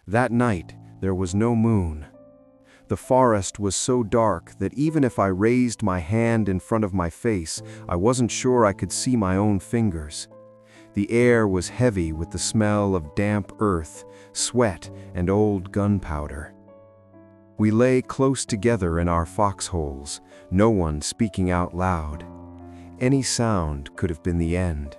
That night, there was no moon. The forest was so dark that even if I raised my hand in front of my face, I wasn't sure I could see my own fingers. The air was heavy with the smell of damp earth, sweat, and old gunpowder. We lay close together in our foxholes, no one speaking out loud. Any sound could have been the end.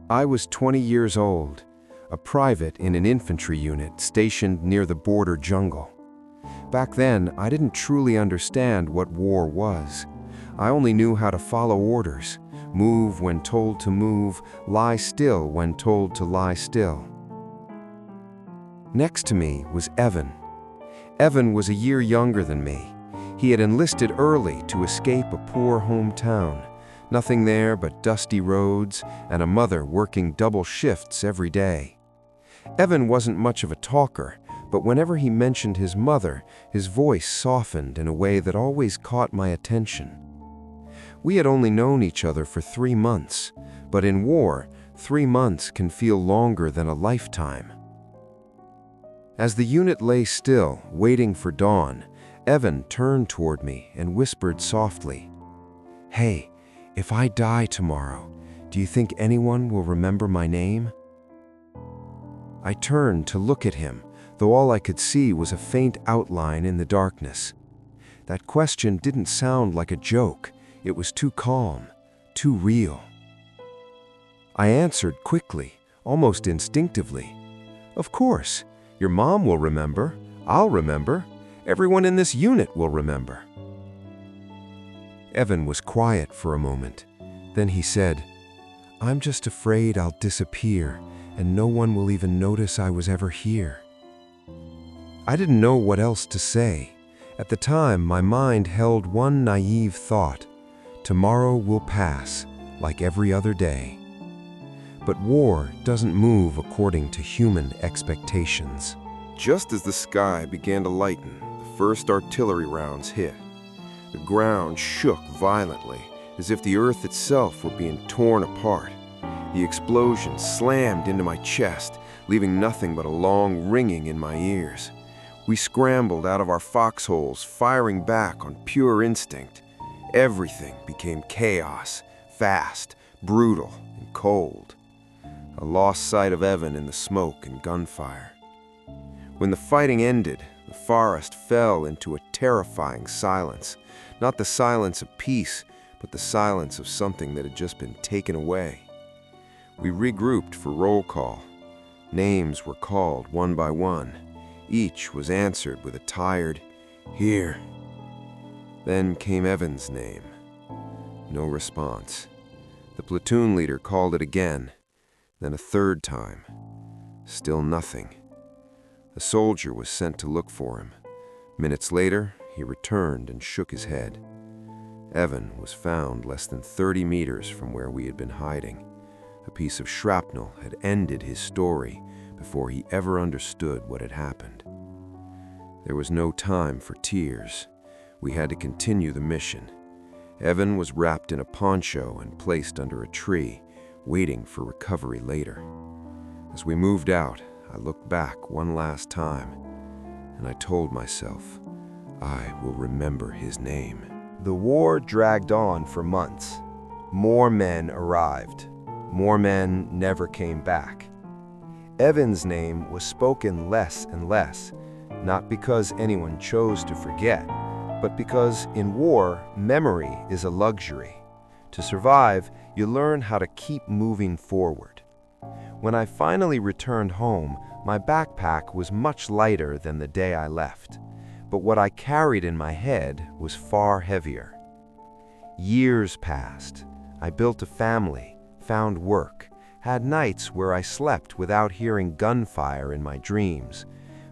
I was 20 years old, a private in an infantry unit stationed near the border jungle. Back then, I didn't truly understand what war was. I only knew how to follow orders, move when told to move, lie still when told to lie still. Next to me was Evan. Evan was a year younger than me. He had enlisted early to escape a poor hometown. Nothing there but dusty roads and a mother working double shifts every day. Evan wasn't much of a talker, but whenever he mentioned his mother, his voice softened in a way that always caught my attention. We had only known each other for 3 months, but in war, 3 months can feel longer than a lifetime. As the unit lay still, waiting for dawn, Evan turned toward me and whispered softly, "Hey, if I die tomorrow, do you think anyone will remember my name?" I turned to look at him, though all I could see was a faint outline in the darkness. That question didn't sound like a joke. It was too calm, too real. I answered quickly, almost instinctively. "Of course, your mom will remember. I'll remember. Everyone in this unit will remember." Evan was quiet for a moment. Then he said, "I'm just afraid I'll disappear, and no one will even notice I was ever here." I didn't know what else to say. At the time, my mind held one naive thought: tomorrow will pass, like every other day. But war doesn't move according to human expectations. Just as the sky began to lighten, the first artillery rounds hit. The ground shook violently, as if the earth itself were being torn apart. The explosion slammed into my chest, leaving nothing but a long ringing in my ears. We scrambled out of our foxholes, firing back on pure instinct. Everything became chaos, fast, brutal, and cold. I lost sight of Evan in the smoke and gunfire. When the fighting ended, the forest fell into a terrifying silence. Not the silence of peace, but the silence of something that had just been taken away. We regrouped for roll call. Names were called one by one. Each was answered with a tired, "Here." Then came Evan's name. No response. The platoon leader called it again, then a third time. Still nothing. A soldier was sent to look for him. Minutes later, he returned and shook his head. Evan was found less than 30 meters from where we had been hiding. A piece of shrapnel had ended his story before he ever understood what had happened. There was no time for tears. We had to continue the mission. Evan was wrapped in a poncho and placed under a tree, waiting for recovery later. As we moved out, I looked back one last time, and I told myself, I will remember his name. The war dragged on for months. More men arrived. More men never came back. Evan's name was spoken less and less, not because anyone chose to forget, but because in war, memory is a luxury. To survive, you learn how to keep moving forward. When I finally returned home, my backpack was much lighter than the day I left, but what I carried in my head was far heavier. Years passed. I built a family, found work, had nights where I slept without hearing gunfire in my dreams.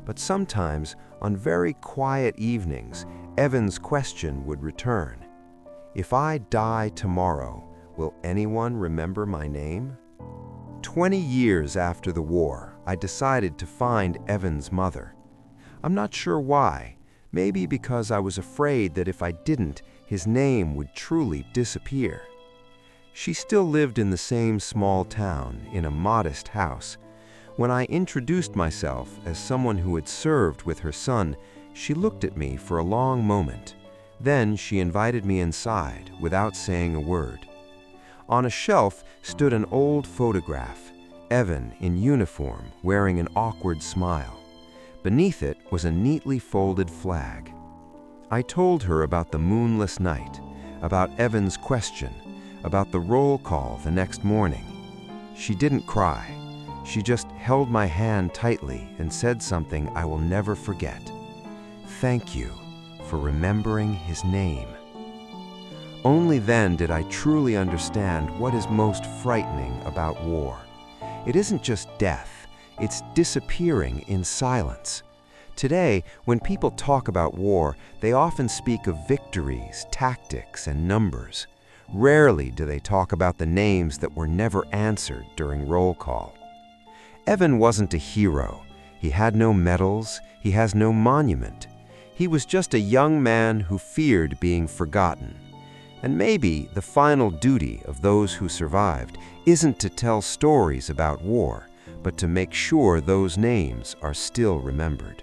But sometimes, on very quiet evenings, Evan's question would return. If I die tomorrow, will anyone remember my name? 20 years after the war, I decided to find Evan's mother. I'm not sure why. Maybe because I was afraid that if I didn't, his name would truly disappear. She still lived in the same small town, in a modest house. When I introduced myself as someone who had served with her son, she looked at me for a long moment. Then she invited me inside without saying a word. On a shelf stood an old photograph, Evan in uniform wearing an awkward smile. Beneath it was a neatly folded flag. I told her about the moonless night, about Evan's question, about the roll call the next morning. She didn't cry. She just held my hand tightly and said something I will never forget. "Thank you for remembering his name." Only then did I truly understand what is most frightening about war. It isn't just death, it's disappearing in silence. Today, when people talk about war, they often speak of victories, tactics, and numbers. Rarely do they talk about the names that were never answered during roll call. Evan wasn't a hero. He had no medals, he has no monument. He was just a young man who feared being forgotten. And maybe the final duty of those who survived isn't to tell stories about war, but to make sure those names are still remembered.